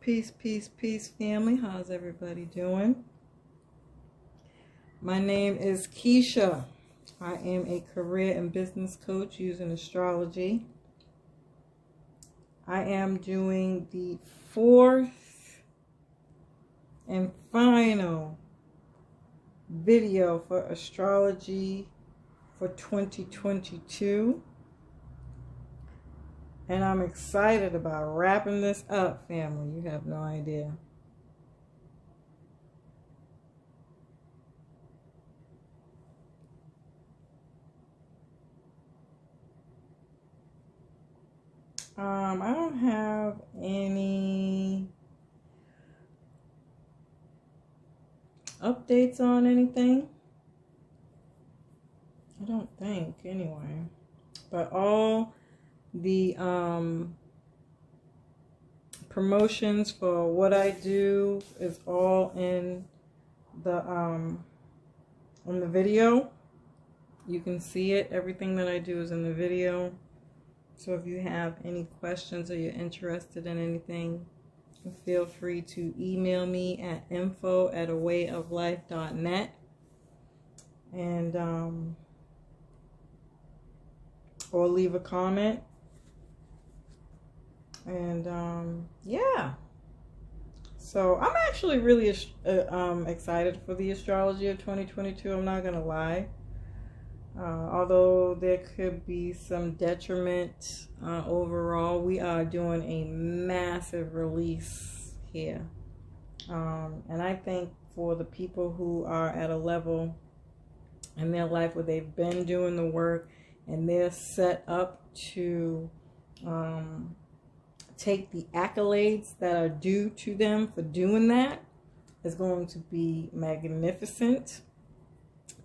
Peace, peace, peace, family. How's everybody doing? My name is Keisha. I am a career and business coach using astrology. I am doing the fourth and final video for astrology for 2022. And I'm excited about wrapping this up, family. You have no idea. I don't have any updates on anything. I don't think, anyway. But all the promotions for what I do is all in the video. You can see it. Everything that I do is in the video. So if you have any questions or you're interested in anything, feel free to email me at info@awayoflife.net and or leave a comment. And yeah, so I'm actually really excited for the astrology of 2022. I'm not gonna lie, although there could be some detriment overall. We are doing a massive release here, and I think for the people who are at a level in their life where they've been doing the work and they're set up to take the accolades that are due to them for doing that, is going to be magnificent.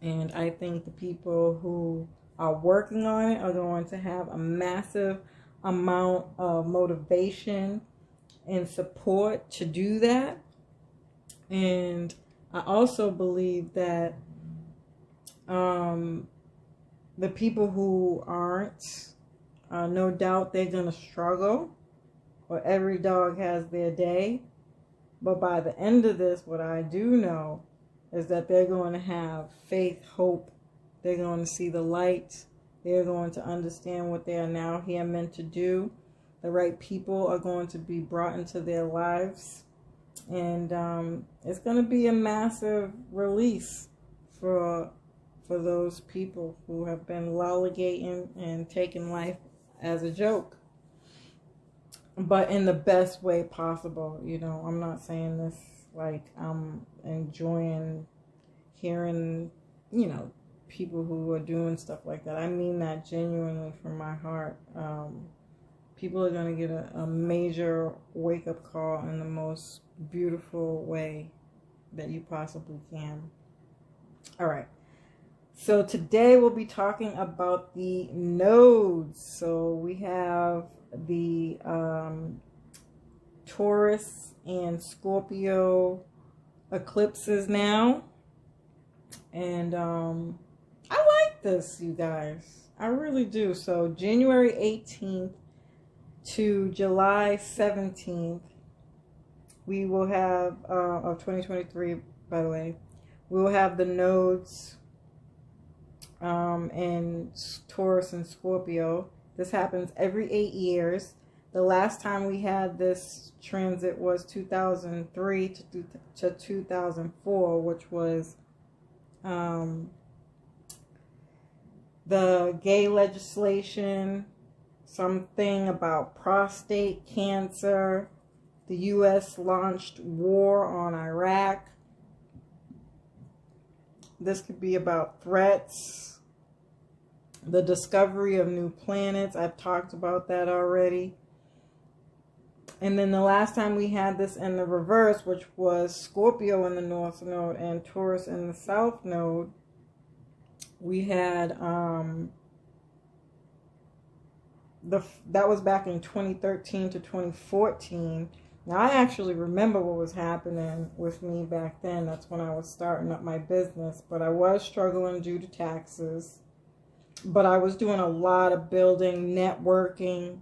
And I think the people who are working on it are going to have a massive amount of motivation and support to do that. And I also believe that the people who aren't, no doubt they're going to struggle. Or every dog has their day. But by the end of this, what I do know is that they're going to have faith, hope. They're going to see the light. They're going to understand what they are now here meant to do. The right people are going to be brought into their lives. And it's going to be a massive release for those people who have been lollygagging and taking life as a joke. But in the best way possible. You know, I'm not saying this like I'm enjoying hearing, you know, people who are doing stuff like that. I mean that genuinely from my heart. People are going to get a major wake-up call in the most beautiful way that you possibly can. All right. So today we'll be talking about the nodes. So we have the Taurus and Scorpio eclipses now. And I like this, you guys. I really do. So January 18th to July 17th, we will have, of 2023, by the way, we will have the nodes in Taurus and Scorpio. This happens every 8 years. The last time we had this transit was 2003 to 2004, which was the gay legislation, something about prostate cancer. The U.S. launched war on Iraq. This could be about threats. The discovery of new planets. I've talked about that already. And then the last time we had this in the reverse, which was Scorpio in the North Node and Taurus in the South Node, we had, that was back in 2013 to 2014. Now, I actually remember what was happening with me back then. That's when I was starting up my business. But I was struggling due to taxes. But I was doing a lot of building, networking,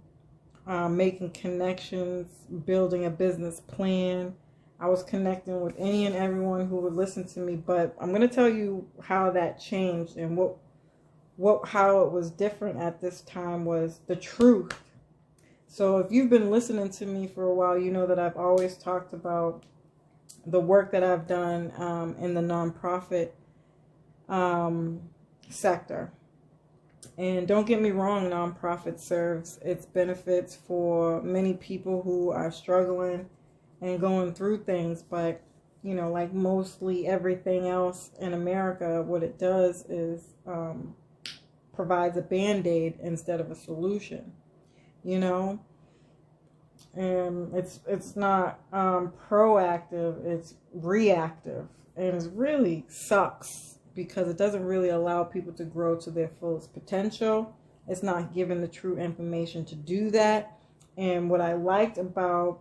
making connections, building a business plan. I was connecting with any and everyone who would listen to me, but I'm going to tell you how that changed, and how it was different at this time was the truth. So if you've been listening to me for a while, you know that I've always talked about the work that I've done in the nonprofit sector. And don't get me wrong, nonprofit serves its benefits for many people who are struggling and going through things. But, you know, like mostly everything else in America, what it does is provides a Band-Aid instead of a solution, you know. And it's not proactive, it's reactive, and it really sucks because it doesn't really allow people to grow to their fullest potential. It's not given the true information to do that. And what I liked about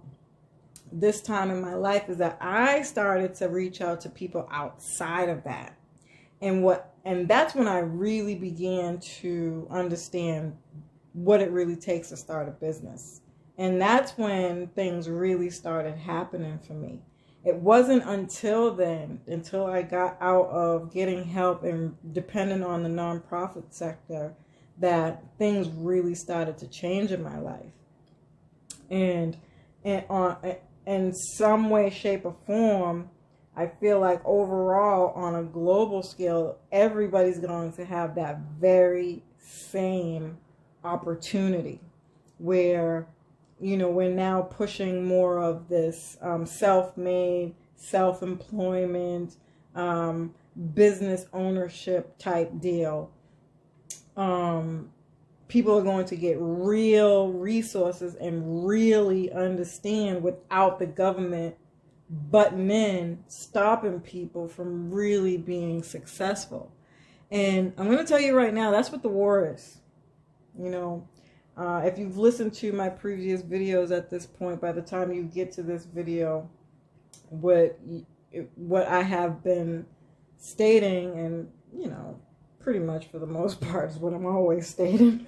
this time in my life is that I started to reach out to people outside of that. And that's when I really began to understand what it really takes to start a business. And that's when things really started happening for me. It wasn't until then, until I got out of getting help and depending on the nonprofit sector, that things really started to change in my life. And in some way, shape, or form, I feel like overall, on a global scale, everybody's going to have that very same opportunity where, you know, we're now pushing more of this self-made, self-employment, business ownership type deal. People are going to get real resources and really understand without the government butting in, stopping people from really being successful. And I'm going to tell you right now, that's what the war is. You know, if you've listened to my previous videos at this point, by the time you get to this video, what I have been stating, and, you know, pretty much for the most part is what I'm always stating,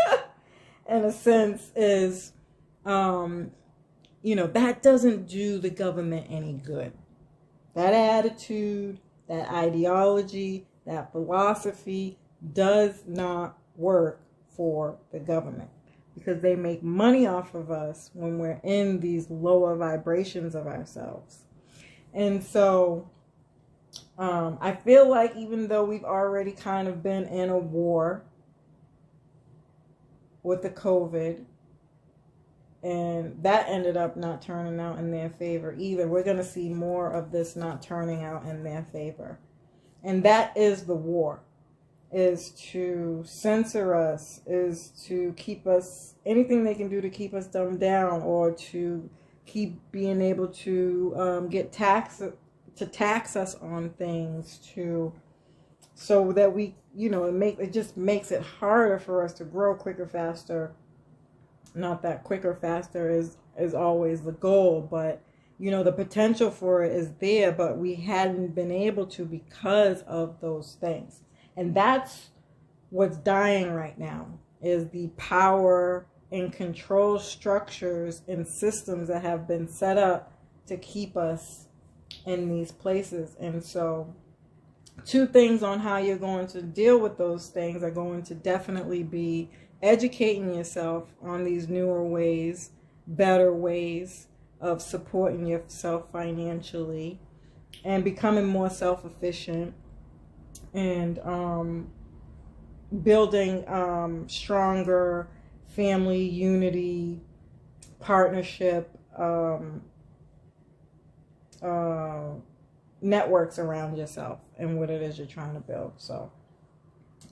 in a sense, is, you know, that doesn't do the government any good. That attitude, that ideology, that philosophy does not work for the government, because they make money off of us when we're in these lower vibrations of ourselves. And so I feel like even though we've already kind of been in a war with the COVID, and that ended up not turning out in their favor either, we're going to see more of this not turning out in their favor. And that is the war, is to censor us, is to keep us, anything they can do to keep us dumbed down, or to keep being able to get tax us on things, so that we, you know, it just makes it harder for us to grow quicker, faster. Not that quicker, faster is always the goal, but, you know, the potential for it is there, but we hadn't been able to because of those things. And that's what's dying right now, is the power and control structures and systems that have been set up to keep us in these places. And so 2 things on how you're going to deal with those things are going to definitely be educating yourself on these newer ways, better ways of supporting yourself financially, and becoming more self-efficient, and building stronger family unity, partnership, networks around yourself and what it is you're trying to build. So,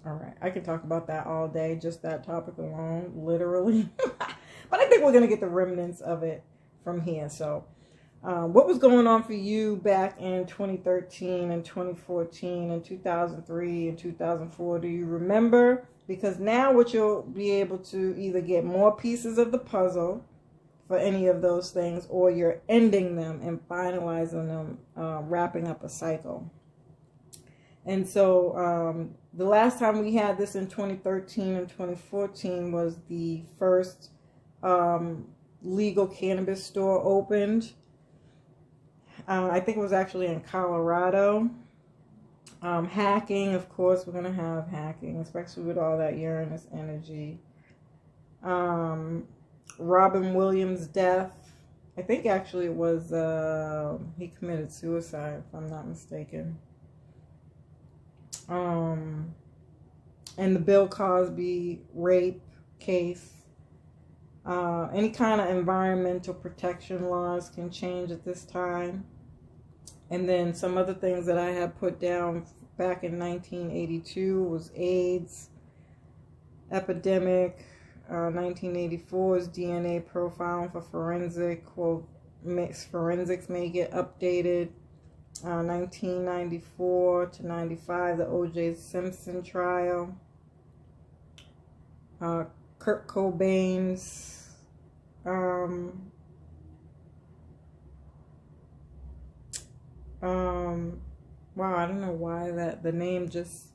all right, I could talk about that all day, just that topic alone, literally. But I think we're going to get the remnants of it from here. So, what was going on for you back in 2013 and 2014 and 2003 and 2004? Do you remember? Because now what you'll be able to either get more pieces of the puzzle for any of those things, or you're ending them and finalizing them, wrapping up a cycle. And so the last time we had this in 2013 and 2014 was the first legal cannabis store opened. I think it was actually in Colorado. Hacking, of course, we're going to have hacking, especially with all that Uranus energy. Robin Williams' death. I think actually it was, he committed suicide, if I'm not mistaken. And the Bill Cosby rape case. Any kind of environmental protection laws can change at this time. And then some other things that I had put down back in 1982 was AIDS epidemic. 1984 is DNA profiling for forensics may get updated. 1994 to 95, the O.J. Simpson trial. Kurt Cobain's wow, I don't know why the name just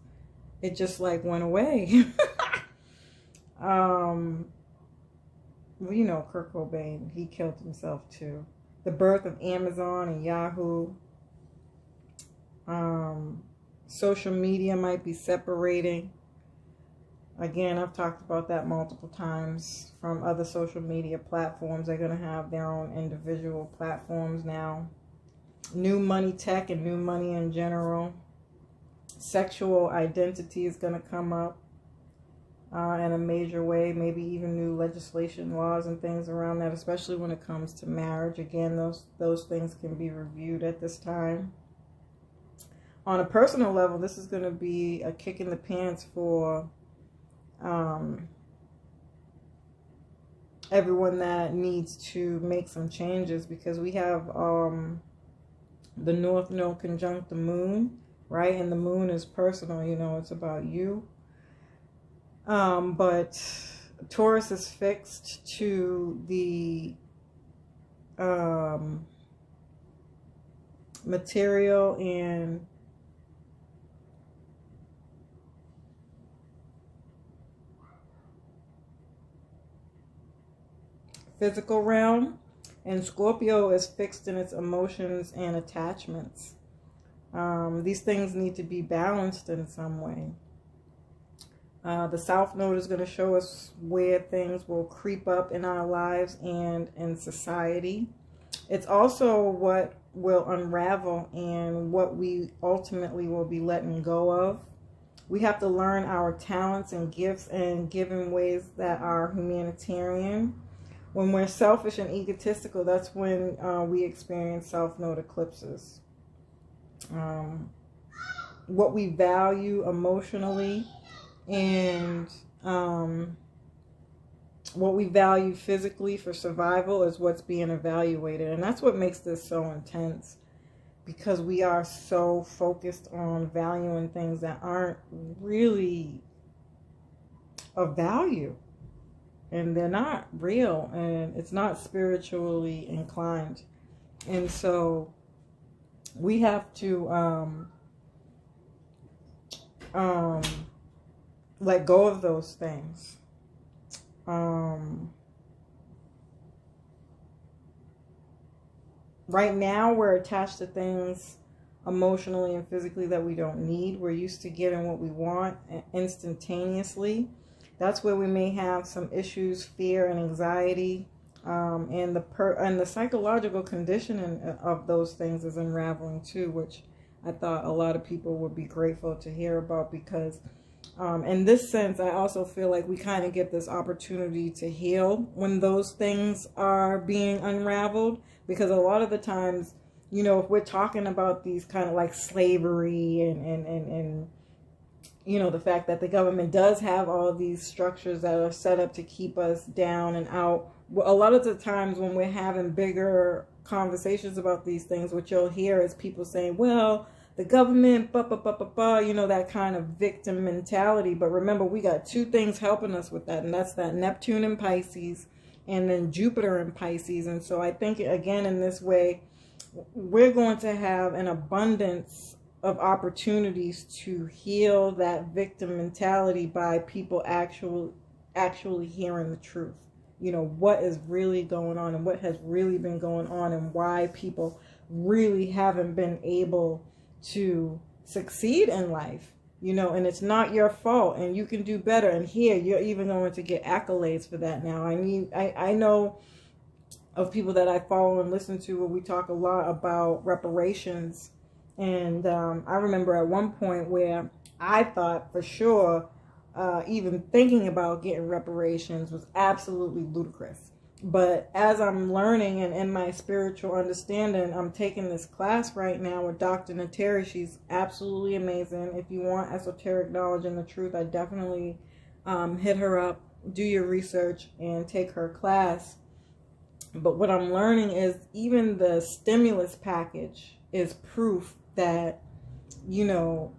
like went away. Well, you know, Kurt Cobain, he killed himself too. The birth of Amazon and Yahoo. Social media might be separating. Again, I've talked about that multiple times. From other social media platforms, they're going to have their own individual platforms now. New money tech and new money in general. Sexual identity is going to come up in a major way. Maybe even new legislation, laws, and things around that, especially when it comes to marriage. Again, those things can be reviewed at this time. On a personal level, this is going to be a kick in the pants for everyone that needs to make some changes, because we have the North Node conjunct the moon, right? And the moon is personal, you know, it's about you. But Taurus is fixed to the material and physical realm, and Scorpio is fixed in its emotions and attachments. These things need to be balanced in some way. The South Node is going to show us where things will creep up in our lives and in society. It's also what will unravel and what we ultimately will be letting go of. We have to learn our talents and gifts and give in ways that are humanitarian. When we're selfish and egotistical, that's when we experience South Node eclipses. What we value emotionally and what we value physically for survival is what's being evaluated. And that's what makes this so intense, because we are so focused on valuing things that aren't really of value. And they're not real, and it's not spiritually inclined. And so we have to let go of those things. Right now, we're attached to things emotionally and physically that we don't need. We're used to getting what we want instantaneously. That's where we may have some issues, fear and anxiety, and the psychological conditioning of those things is unraveling too, which I thought a lot of people would be grateful to hear about, because in this sense, I also feel like we kind of get this opportunity to heal when those things are being unraveled, because a lot of the times, you know, if we're talking about these kind of like slavery and you know, the fact that the government does have all of these structures that are set up to keep us down and out. A lot of the times when we're having bigger conversations about these things, what you'll hear is people saying, well, the government, you know, that kind of victim mentality. But remember, we got two things helping us with that, and that's that Neptune in Pisces and then Jupiter in Pisces. And so I think, again, in this way, we're going to have an abundance of opportunities to heal that victim mentality by people actually hearing the truth. you know, what is really going on and what has really been going on and why people really haven't been able to succeed in life, you know, and it's not your fault and you can do better. And here you're even going to get accolades for that now. I know of people that I follow and listen to where we talk a lot about reparations. And I remember at one point where I thought for sure even thinking about getting reparations was absolutely ludicrous. But as I'm learning and in my spiritual understanding, I'm taking this class right now with Dr. Nateri. She's absolutely amazing. If you want esoteric knowledge and the truth, I definitely hit her up, do your research, and take her class. But what I'm learning is even the stimulus package is proof that, you know,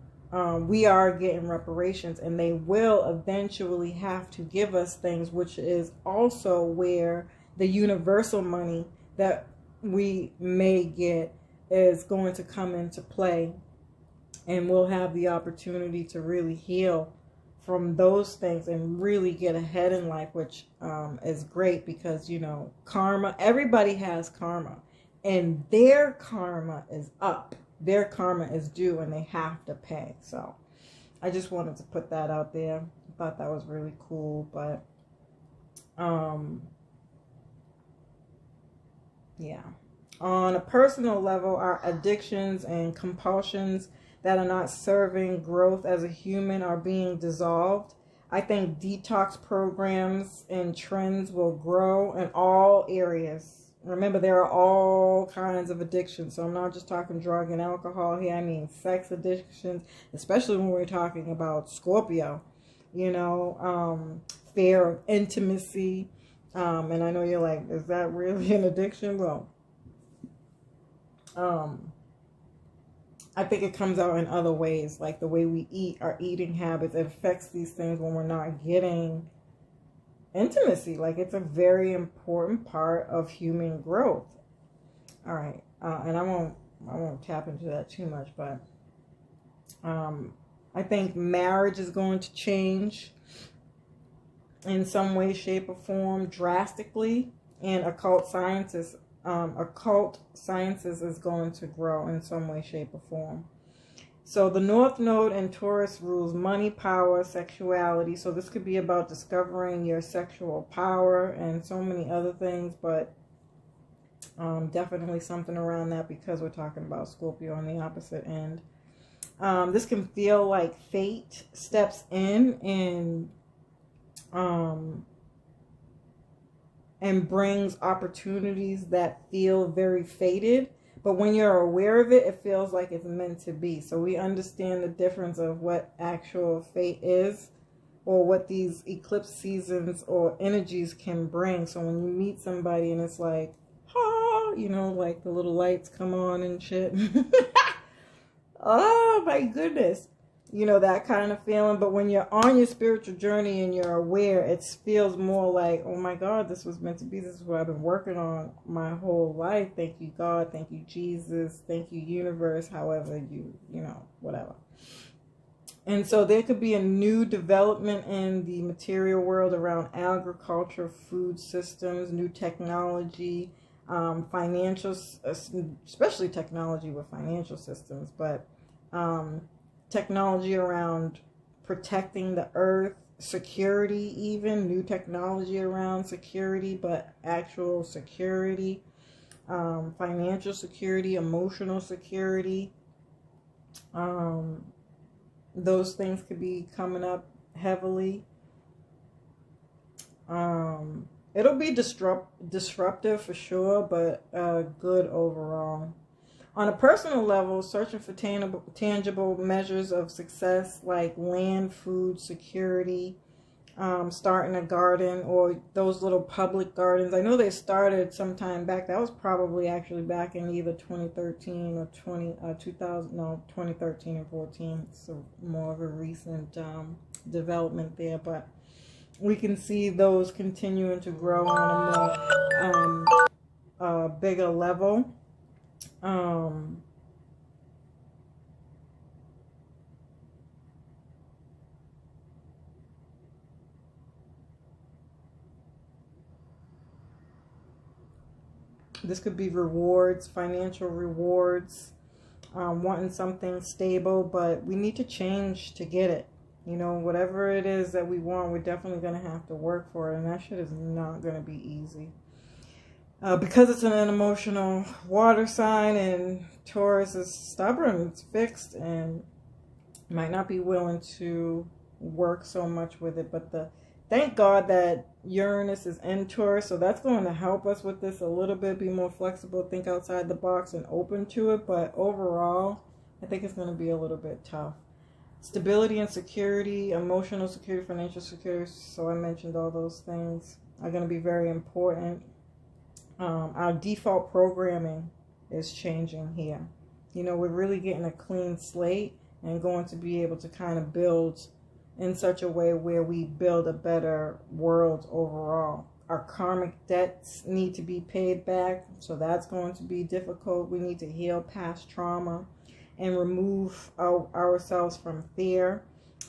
we are getting reparations, and they will eventually have to give us things, which is also where the universal money that we may get is going to come into play, and we'll have the opportunity to really heal from those things and really get ahead in life, which is great because, you know, karma, everybody has karma, and their karma is up. Their karma is due and they have to pay. So I just wanted to put that out there. I thought that was really cool. But yeah. On a personal level, our addictions and compulsions that are not serving growth as a human are being dissolved. I think detox programs and trends will grow in all areas. Remember, there are all kinds of addictions. So I'm not just talking drug and alcohol here. I mean sex addictions, especially when we're talking about Scorpio, you know, fear of intimacy. And I know you're like, is that really an addiction? Well, I think it comes out in other ways, like the way we eat, our eating habits. It affects these things when we're not getting intimacy. Like, it's a very important part of human growth. All right, and I won't tap into that too much, but I think marriage is going to change in some way, shape, or form drastically, and occult sciences is going to grow in some way, shape, or form. So the North Node in Taurus rules money, power, sexuality. So this could be about discovering your sexual power and so many other things, but definitely something around that because we're talking about Scorpio on the opposite end. This can feel like fate steps in and brings opportunities that feel very fated. But when you're aware of it, it feels like it's meant to be. So we understand the difference of what actual fate is, or what these eclipse seasons or energies can bring. So when you meet somebody and it's like, ah, you know, like the little lights come on and shit. Oh my goodness. You know, that kind of feeling. But when you're on your spiritual journey and you're aware, it feels more like, oh my God, this was meant to be. This is what I've been working on my whole life. Thank you, God. Thank you, Jesus. Thank you, universe. However you know, whatever. And so there could be a new development in the material world around agriculture, food systems, new technology, financial, especially technology with financial systems, but technology around protecting the earth, security, even new technology around security, but actual security, financial security, emotional security. Those things could be coming up heavily. It'll be disruptive for sure, but good overall. On a personal level, searching for tangible measures of success like land, food, security, starting a garden or those little public gardens. I know they started sometime back. That was probably actually back in either 2013 or 2013 and 14. So more of a recent development there. But we can see those continuing to grow on a more bigger level. This could be rewards, financial rewards, wanting something stable, but we need to change to get it. You know, whatever it is that we want, we're definitely going to have to work for it, and that shit is not going to be easy. Because it's an emotional water sign, and Taurus is stubborn, it's fixed, and might not be willing to work so much with it. But thank God that Uranus is in Taurus, so that's going to help us with this a little bit, be more flexible, think outside the box, and open to it. But overall, I think it's going to be a little bit tough. Stability and security, emotional security, financial security, so I mentioned all those things, are going to be very important. Our default programming is changing here. You know, we're really getting a clean slate and going to be able to kind of build in such a way where we build a better world overall. Our karmic debts need to be paid back, so that's going to be difficult. We need to heal past trauma and remove ourselves from fear,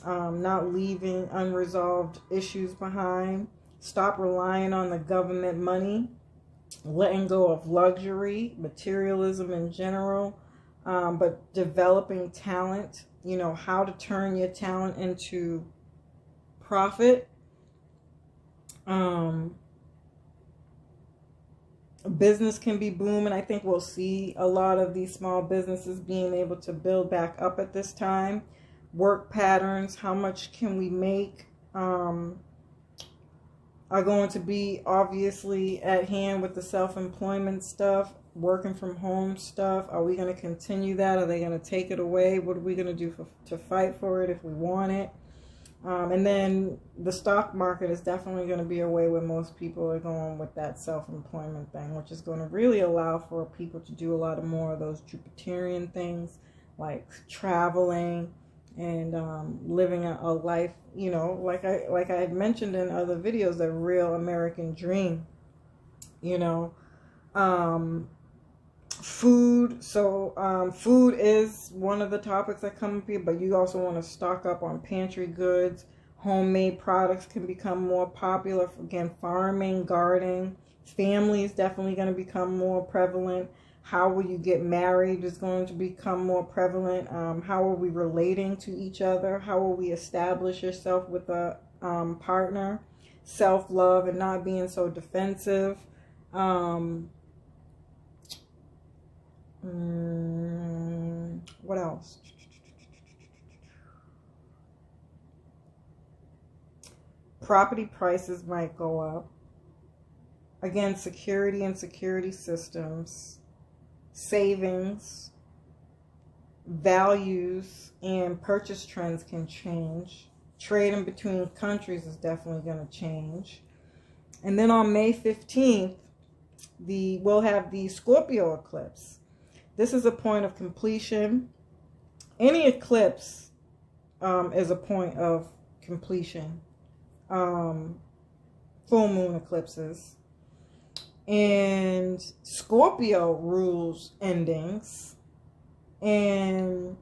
not leaving unresolved issues behind. Stop relying on the government money, letting go of luxury, materialism in general, but developing talent, you know, how to turn your talent into profit. Business can be booming. I think we'll see a lot of these small businesses being able to build back up at this time. Work patterns, how much can we make, are going to be obviously at hand with the self-employment stuff, working from home stuff. Are we going to continue that? Are they going to take it away? What are we going to do to fight for it if we want it? And then the stock market is definitely going to be a way where most people are going with that self-employment thing, which is going to really allow for people to do a lot of more of those Jupiterian things, like traveling and living a life, you know, like I had mentioned in other videos, the real American dream, you know. Food. So food is one of the topics that come up here, but you also want to stock up on pantry goods. Homemade products can become more popular. Again, farming, gardening. Family is definitely going to become more prevalent. How will you get married is going to become more prevalent. How are we relating to each other? How will we establish yourself with a partner? Self-love and not being so defensive. What else? Property prices might go up. Again, security and security systems, savings, values, and purchase trends can change. Trading between countries is definitely going to change. And then on May 15th, we'll have the Scorpio eclipse. This is a point of completion. Any eclipse is a point of completion. Full moon eclipses. And Scorpio rules endings. And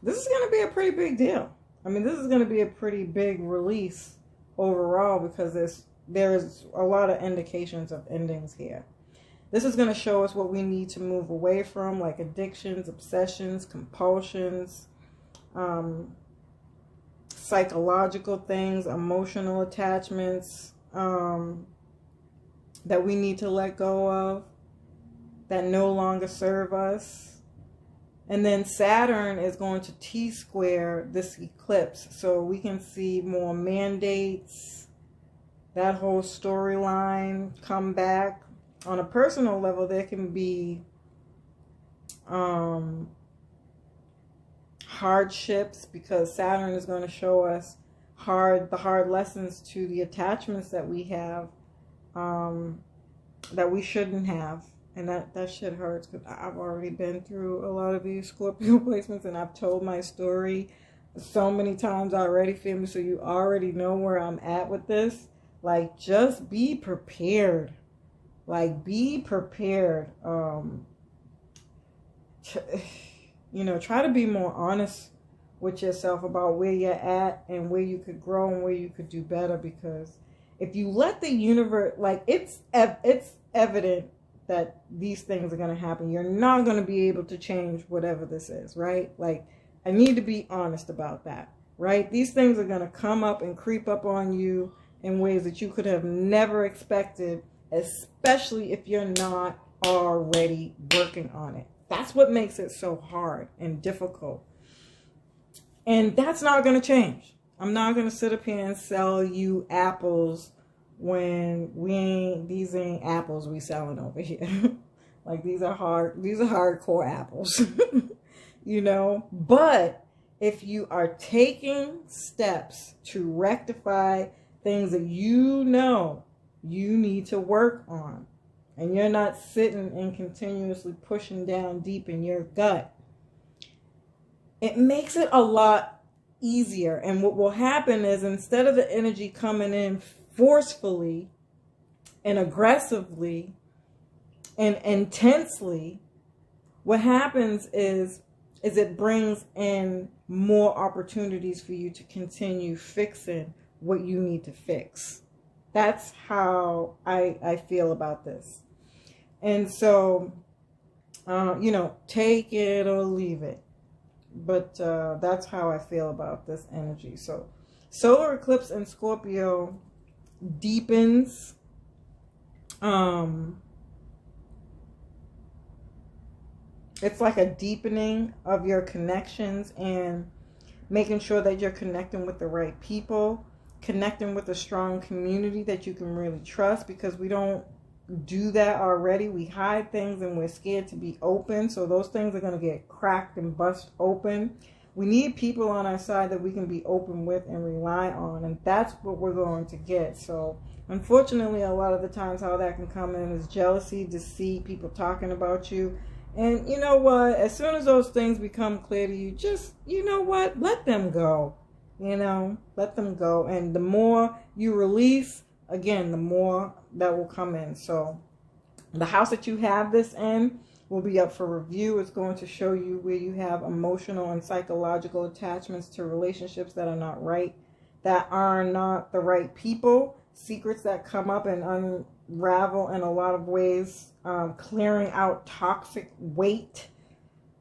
this is going to be a pretty big deal. I mean, this is going to be a pretty big release overall, because there's a lot of indications of endings here. This is going to show us what we need to move away from, like addictions, obsessions, compulsions, psychological things, emotional attachments that we need to let go of, that no longer serve us. And then Saturn is going to T-square this eclipse, so we can see more mandates, that whole storyline come back. On a personal level, there can be hardships, because Saturn is going to show us the hard lessons to the attachments that we have, that we shouldn't have. And that shit hurts, because I've already been through a lot of these Scorpio placements, and I've told my story so many times already, family, so you already know where I'm at with this. Like, just be prepared. Like, be prepared. You know, try to be more honest with yourself about where you're at and where you could grow and where you could do better. Because if you let the universe, like, it's evident that these things are going to happen. You're not going to be able to change whatever this is, right? Like, I need to be honest about that, right? These things are going to come up and creep up on you in ways that you could have never expected, especially if you're not already working on it. That's what makes it so hard and difficult. And that's not going to change. I'm not going to sit up here and sell you apples when these ain't apples we selling over here. Like, these are hardcore apples. You know, but if you are taking steps to rectify things that you know you need to work on, and you're not sitting and continuously pushing down deep in your gut, it makes it a lot easier. And what will happen is, instead of the energy coming in forcefully and aggressively and intensely, what happens is it brings in more opportunities for you to continue fixing what you need to fix. That's how I feel about this. And so, you know, take it or leave it. But that's how I feel about this energy. So, solar eclipse in Scorpio deepens it's like a deepening of your connections and making sure that you're connecting with the right people, connecting with a strong community that you can really trust, because we don't do that already. We hide things and we're scared to be open. So those things are going to get cracked and bust open. We need people on our side that we can be open with and rely on. And that's what we're going to get. So unfortunately, a lot of the times how that can come in is jealousy, deceit, people talking about you. And you know what? As soon as those things become clear to you, just, you know what? Let them go. You know, let them go. And the more you release, again, the more that will come in. So the house that you have this in will be up for review. It's going to show you where you have emotional and psychological attachments to relationships that are not right, that are not the right people, secrets that come up and unravel in a lot of ways. Clearing out toxic waste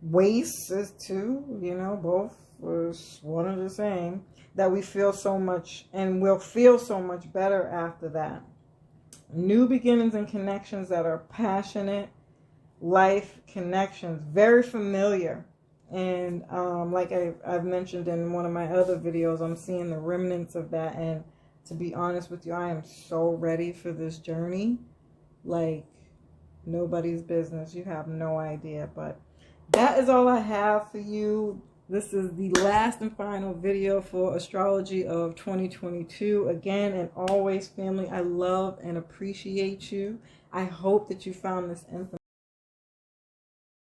is too, you know, both is one and the same, that we feel so much and will feel so much better after that. New beginnings and connections that are passionate life connections, very familiar. And like I've mentioned in one of my other videos, I'm seeing the remnants of that. And to be honest with you, I am so ready for this journey. Like, nobody's business. You have no idea. But that is all I have for you. This is the last and final video for astrology of 2022. Again, and always, family, I love and appreciate you. I hope that you found this information